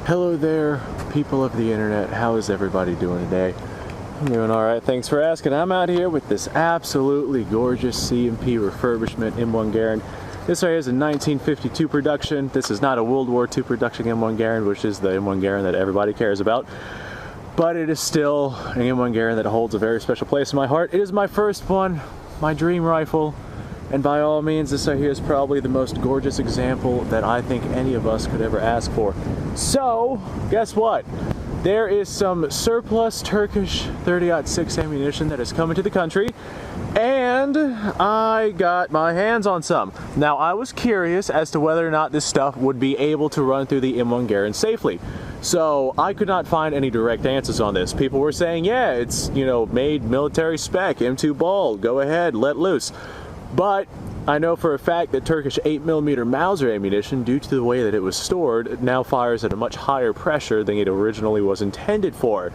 Hello there, people of the internet. How is everybody doing today? I'm doing alright, thanks for asking. I'm out here with this absolutely gorgeous C&P refurbishment M1 Garand. This right here is a 1952 production. This is not a World War II production M1 Garand, which is the M1 Garand that everybody cares about. But it is still an M1 Garand that holds a very special place in my heart. It is my first one, my dream rifle. And by all means, this right here is probably the most gorgeous example that I think any of us could ever ask for. So, guess what? There is some surplus Turkish 30-06 ammunition that is coming to the country, and I got my hands on some. Now, I was curious as to whether or not this stuff would be able to run through the M1 Garand safely. So, I could not find any direct answers on this. People were saying, yeah, it's, you know, made military spec, M2 ball, go ahead, let loose. But I know for a fact that Turkish 8mm Mauser ammunition, due to the way that it was stored, now fires at a much higher pressure than it originally was intended for.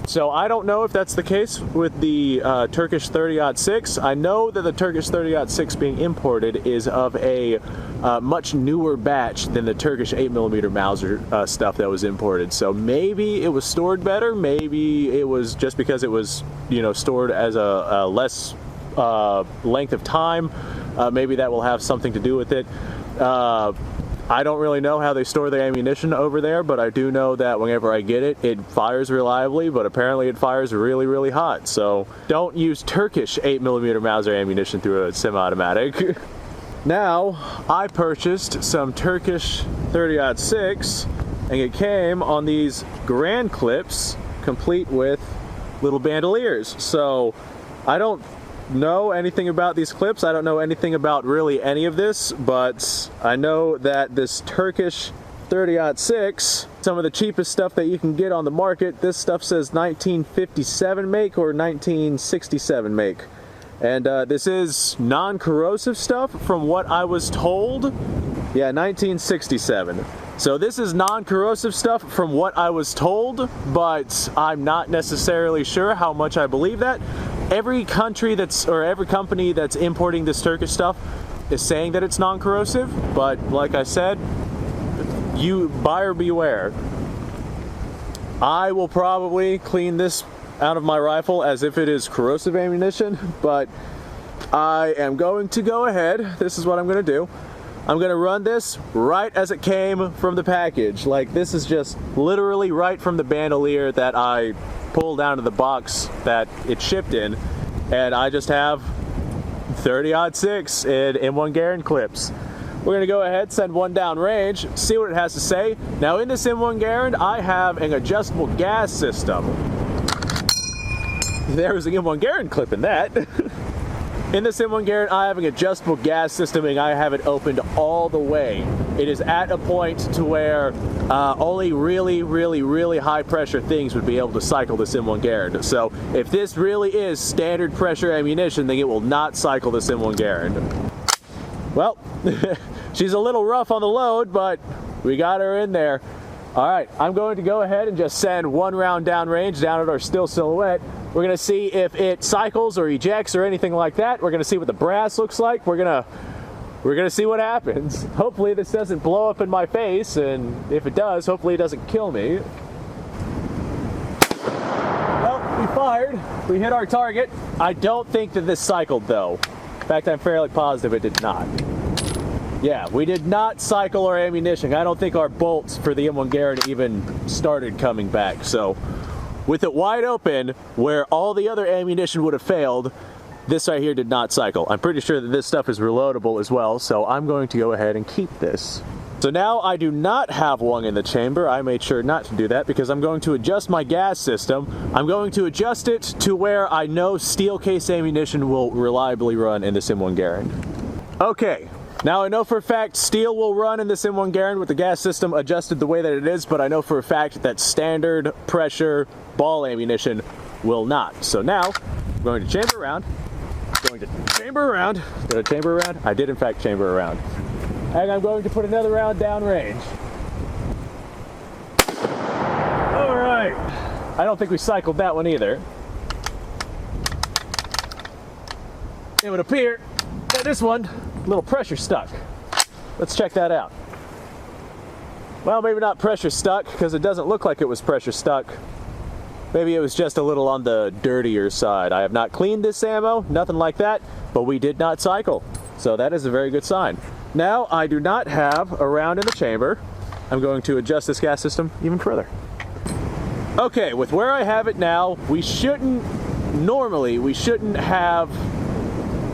So I don't know if that's the case with the Turkish 30-06. I know that the Turkish 30-06 being imported is of a much newer batch than the Turkish 8mm Mauser stuff that was imported. So maybe it was stored better, maybe it was just because it was, you know, stored as a less length of time. Maybe that will have something to do with it. I don't really know how they store the ammunition over there, but I do know that whenever I get it, it fires reliably, but apparently it fires really, really hot. So don't use Turkish 8mm Mauser ammunition through a semi-automatic. Now, I purchased some Turkish 30-06, and it came on these Garand clips, complete with little bandoliers. So I don't know anything about these clips. I don't know anything about really any of this, but I know that this Turkish 30-06, some of the cheapest stuff that you can get on the market, this stuff says 1957 make or 1967 make. And this is non-corrosive stuff from what I was told. Yeah, 1967. So this is non-corrosive stuff from what I was told, but I'm not necessarily sure how much I believe that. Every country every company that's importing this Turkish stuff is saying that it's non-corrosive, but like I said, you buyer beware. I will probably clean this out of my rifle as if it is corrosive ammunition, but I am going to go ahead. This is what I'm going to do. I'm going to run this right as it came from the package. Like, this is just literally right from the bandolier that I pulled out of the box that it shipped in, and I just have 30-06 in M1 Garand clips. We're going to go ahead, send one down range, see what it has to say. Now in this M1 Garand, I have an adjustable gas system. There's an M1 Garand clip in that. In this M1 Garand, I have an adjustable gas system, and I have it opened all the way. It is at a point to where only really, really, really high pressure things would be able to cycle this M1 Garand. So if this really is standard pressure ammunition, then it will not cycle this M1 Garand. Well, she's a little rough on the load, but we got her in there. All right, I'm going to go ahead and just send one round downrange down at our still silhouette. We're gonna see if it cycles or ejects or anything like that. We're gonna see what the brass looks like. We're gonna see what happens. Hopefully this doesn't blow up in my face, and if it does, hopefully it doesn't kill me. Well, we fired. We hit our target. I don't think that this cycled though. In fact, I'm fairly positive it did not. Yeah, we did not cycle our ammunition. I don't think our bolts for the M1 Garand even started coming back. So with it wide open, where all the other ammunition would have failed, this right here did not cycle. I'm pretty sure that this stuff is reloadable as well, so I'm going to go ahead and keep this. So now I do not have one in the chamber. I made sure not to do that because I'm going to adjust my gas system. I'm going to adjust it to where I know steel case ammunition will reliably run in this M1 Garand. Okay. Now I know for a fact steel will run in this M1 Garand with the gas system adjusted the way that it is, but I know for a fact that standard pressure ball ammunition will not. So now I'm going to chamber around. Did I chamber around? I did in fact chamber around. And I'm going to put another round downrange. All right. I don't think we cycled that one either. It would appear that this one, a little pressure stuck. Let's check that out. Well, maybe not pressure stuck, because it doesn't look like it was pressure stuck. Maybe it was just a little on the dirtier side. I have not cleaned this ammo, nothing like that, but we did not cycle. So that is a very good sign. Now, I do not have a round in the chamber. I'm going to adjust this gas system even further. Okay, with where I have it now, normally we shouldn't have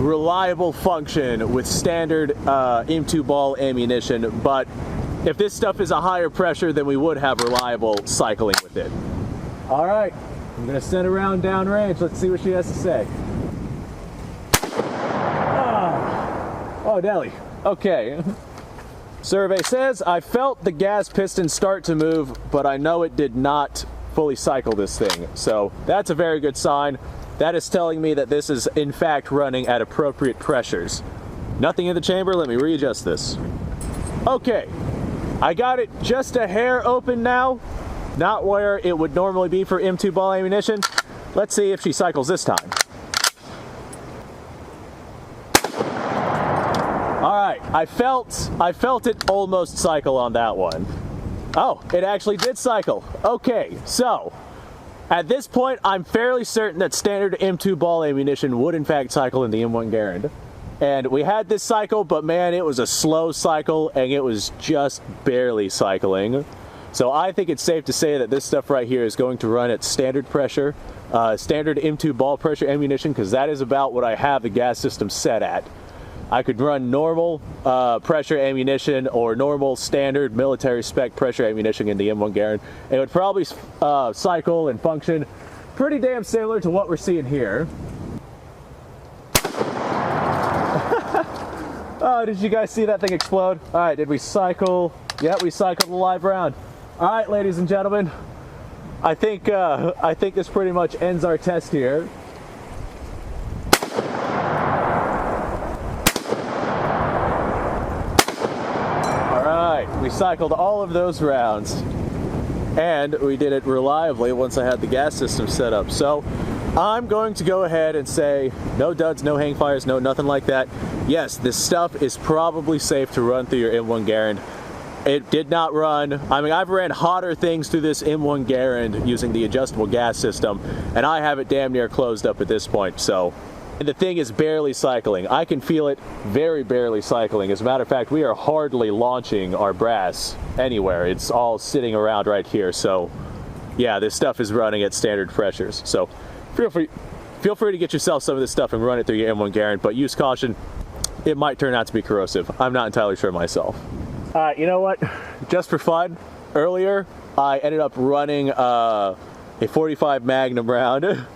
reliable function with standard M2 ball ammunition, but if this stuff is a higher pressure, then we would have reliable cycling with it. All right, I'm gonna send a round downrange. Let's see what she has to say. Oh, Deli. Okay. Survey says, I felt the gas piston start to move, but I know it did not fully cycle this thing. So that's a very good sign. That is telling me that this is in fact running at appropriate pressures. Nothing in the chamber, let me readjust this. Okay, I got it just a hair open now. Not where it would normally be for M2 ball ammunition. Let's see if she cycles this time. Alright, I felt it almost cycle on that one. Oh, it actually did cycle. Okay, so at this point, I'm fairly certain that standard M2 ball ammunition would in fact cycle in the M1 Garand. And we had this cycle, but man, it was a slow cycle and it was just barely cycling. So I think it's safe to say that this stuff right here is going to run at standard pressure, standard M2 ball pressure ammunition, because that is about what I have the gas system set at. I could run normal pressure ammunition or normal standard military spec pressure ammunition in the M1 Garand. It would probably cycle and function pretty damn similar to what we're seeing here. Oh, did you guys see that thing explode? All right, did we cycle? Yeah, we cycled a live round. All right, ladies and gentlemen, I think this pretty much ends our test here. All right, we cycled all of those rounds, and we did it reliably once I had the gas system set up. So I'm going to go ahead and say no duds, no hang fires, no nothing like that. Yes, this stuff is probably safe to run through your M1 Garand. It did not run. I mean, I've ran hotter things through this M1 Garand using the adjustable gas system, and I have it damn near closed up at this point, so. And the thing is barely cycling. I can feel it very barely cycling. As a matter of fact, we are hardly launching our brass anywhere. It's all sitting around right here, so yeah, this stuff is running at standard pressures. So feel free to get yourself some of this stuff and run it through your M1 Garand, but use caution. It might turn out to be corrosive. I'm not entirely sure myself. You know what? Just for fun, earlier I ended up running a 45 Magnum round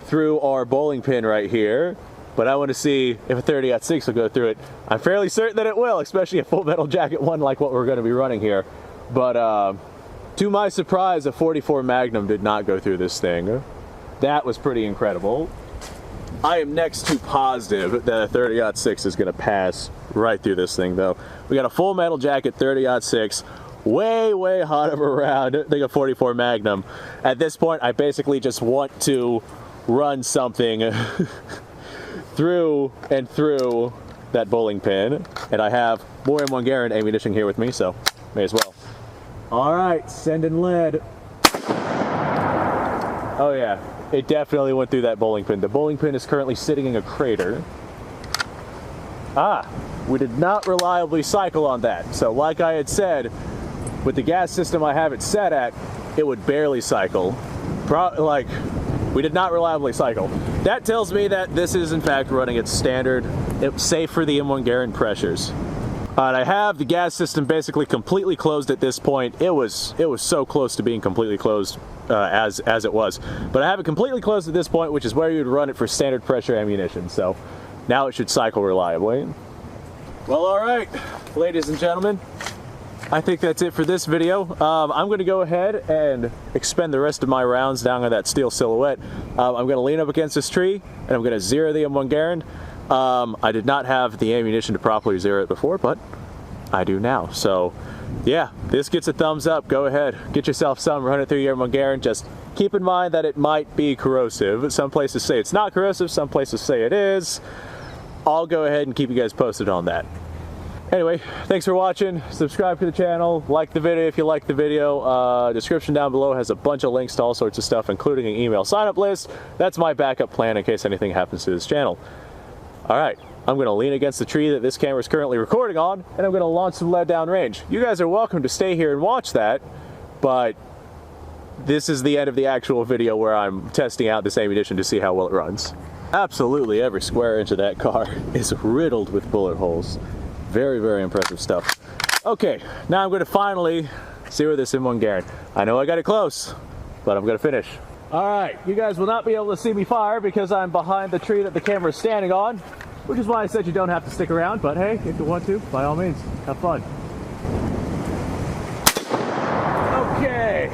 through our bowling pin right here, but I want to see if a 30-06 will go through it. I'm fairly certain that it will, especially a full metal jacket one like what we're going to be running here. But to my surprise, a 44 Magnum did not go through this thing. That was pretty incredible. I am next to positive that a 30-06 is going to pass right through this thing, though. We got a full metal jacket 30-06, way hot of a round, I think a 44 Magnum. At this point, I basically just want to run something through and through that bowling pin, and I have more M1 Garand ammunition here with me, so may as well. All right, sending lead. Oh yeah. It definitely went through that bowling pin. The bowling pin is currently sitting in a crater. Ah, we did not reliably cycle on that. So like I had said, with the gas system I have it set at, it would barely cycle. We did not reliably cycle. That tells me that this is in fact running at standard, it's safe for the M1 Garand pressures. And I have the gas system basically completely closed at this point. It was so close to being completely closed as it was. But I have it completely closed at this point, which is where you'd run it for standard pressure ammunition. So now it should cycle reliably. Well, all right, ladies and gentlemen, I think that's it for this video. I'm going to go ahead and expend the rest of my rounds down on that steel silhouette. I'm going to lean up against this tree, and I'm going to zero the M1 Garand. I did not have the ammunition to properly zero it before, but I do now. So yeah, this gets a thumbs up. Go ahead, get yourself some, run it through your M1 Garand. Just keep in mind that it might be corrosive. Some places say it's not corrosive, some places say it is. I'll go ahead and keep you guys posted on that. Anyway, thanks for watching. Subscribe to the channel, like the video if you like the video. Description down below has a bunch of links to all sorts of stuff, including an email sign-up list. That's my backup plan in case anything happens to this channel. All right, I'm gonna lean against the tree that this camera is currently recording on, and I'm gonna launch some lead down range. You guys are welcome to stay here and watch that, but this is the end of the actual video where I'm testing out this ammunition to see how well it runs. Absolutely every square inch of that car is riddled with bullet holes. Very, very impressive stuff. Okay, now I'm going to finally zero this M1 Garand. I know I got it close, but I'm going to finish. All right, you guys will not be able to see me fire because I'm behind the tree that the camera is standing on, which is why I said you don't have to stick around, but hey, if you want to, by all means, have fun. Okay.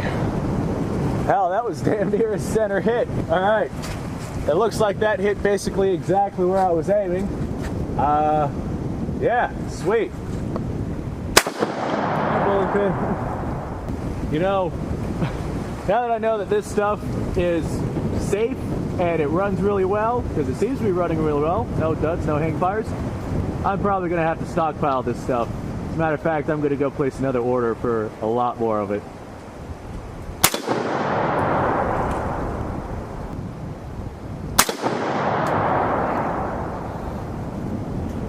Hell, that was damn near a center hit. All right. It looks like that hit basically exactly where I was aiming. Yeah, sweet. You know, now that I know that this stuff is safe and it runs really well, because it seems to be running really well, no duds, no hang fires, I'm probably going to have to stockpile this stuff. As a matter of fact, I'm going to go place another order for a lot more of it.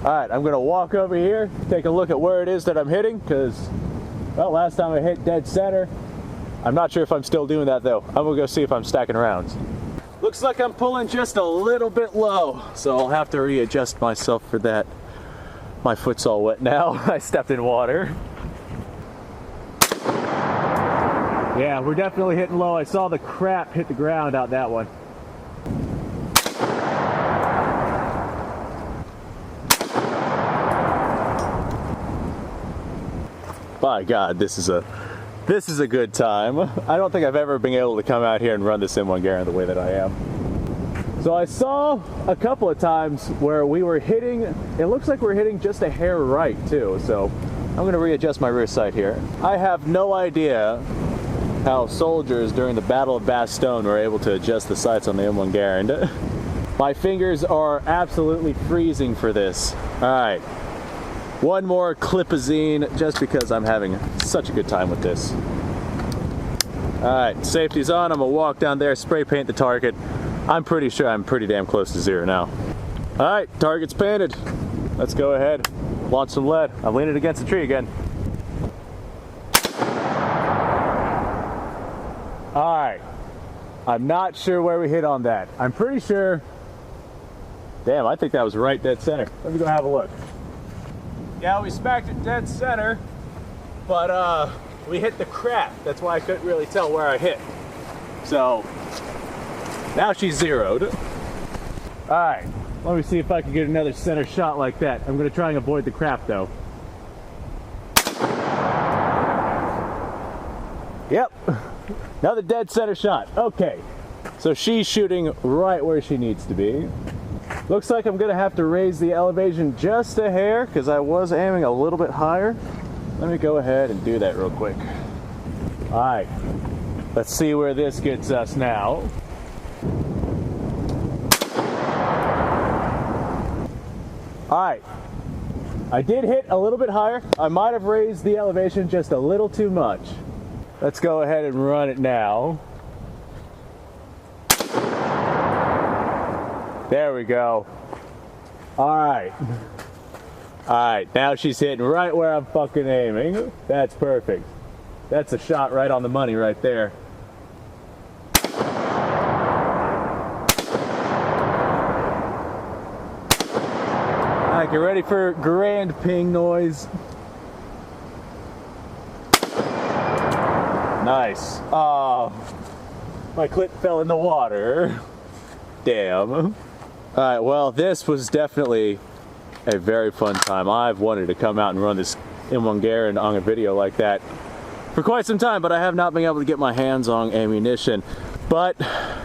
Alright, I'm going to walk over here, take a look at where it is that I'm hitting, because, well, last time I hit dead center. I'm not sure if I'm still doing that, though. I'm going to go see if I'm stacking rounds. Looks like I'm pulling just a little bit low, so I'll have to readjust myself for that. My foot's all wet now. I stepped in water. Yeah, we're definitely hitting low. I saw the crap hit the ground out that one. By God, this is a good time. I don't think I've ever been able to come out here and run this M1 Garand the way that I am. So I saw a couple of times where we were hitting, it looks like we're hitting just a hair right too, so I'm going to readjust my rear sight here. I have no idea how soldiers during the Battle of Bastogne were able to adjust the sights on the M1 Garand. My fingers are absolutely freezing for this. Alright. One more clipazine, just because I'm having such a good time with this. Alright, safety's on. I'm gonna walk down there, spray paint the target. I'm pretty sure I'm pretty damn close to zero now. Alright, target's painted. Let's go ahead, launch some lead. I'm leaning against the tree again. Alright, I'm not sure where we hit on that. I'm pretty sure, damn, I think that was right dead center. Let me go have a look. Yeah, we smacked it dead center, but we hit the crap. That's why I couldn't really tell where I hit. So, now she's zeroed. Alright, let me see if I can get another center shot like that. I'm going to try and avoid the crap though. Yep, another dead center shot. Okay, so she's shooting right where she needs to be. Looks like I'm going to have to raise the elevation just a hair because I was aiming a little bit higher. Let me go ahead and do that real quick. Alright, let's see where this gets us now. Alright, I did hit a little bit higher. I might have raised the elevation just a little too much. Let's go ahead and run it now. There we go. Alright. Alright, now she's hitting right where I'm fucking aiming. That's perfect. That's a shot right on the money right there. Alright, get ready for grand ping noise. Nice. Oh, my clip fell in the water. Damn. Alright, well, this was definitely a very fun time. I've wanted to come out and run this M1 Garand on a video like that for quite some time, but I have not been able to get my hands on ammunition. But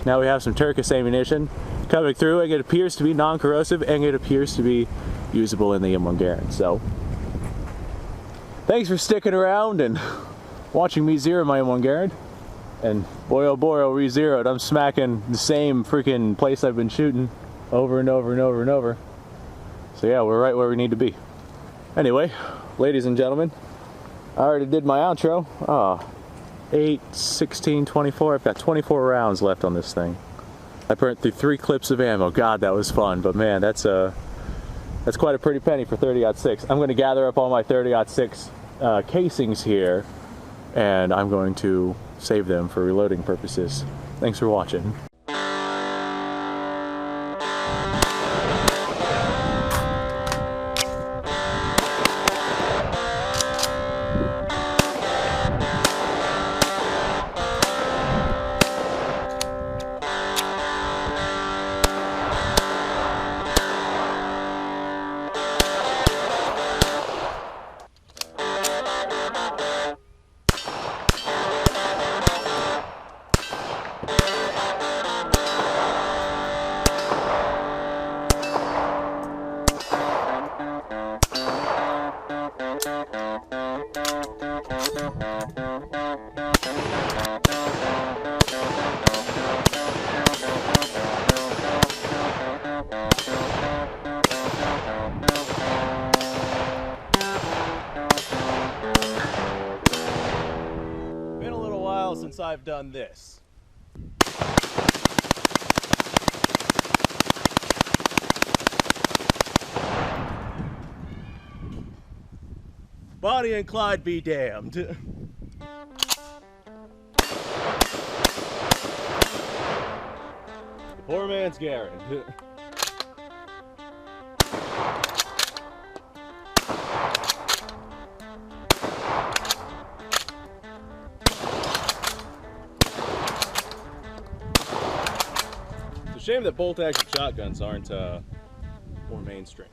now we have some Turkish ammunition coming through, and it appears to be non-corrosive, and it appears to be usable in the M1 Garand. So, thanks for sticking around and watching me zero my M1 Garand. And boy oh boy, I re-zeroed. I'm smacking the same freaking place I've been shooting over and over and over and over. So yeah, we're right where we need to be. Anyway, ladies and gentlemen, I already did my outro. 8, 16, 24. I've got 24 rounds left on this thing. I burnt through 3 clips of ammo. God, that was fun. But man, that's quite a pretty penny for 30-06. I'm going to gather up all my 30-06 casings here, and I'm going to save them for reloading purposes. Thanks for watching. Been a little while since I've done this. Bonnie and Clyde be damned. Poor man's Garand. It's a shame that bolt-action shotguns aren't more mainstream.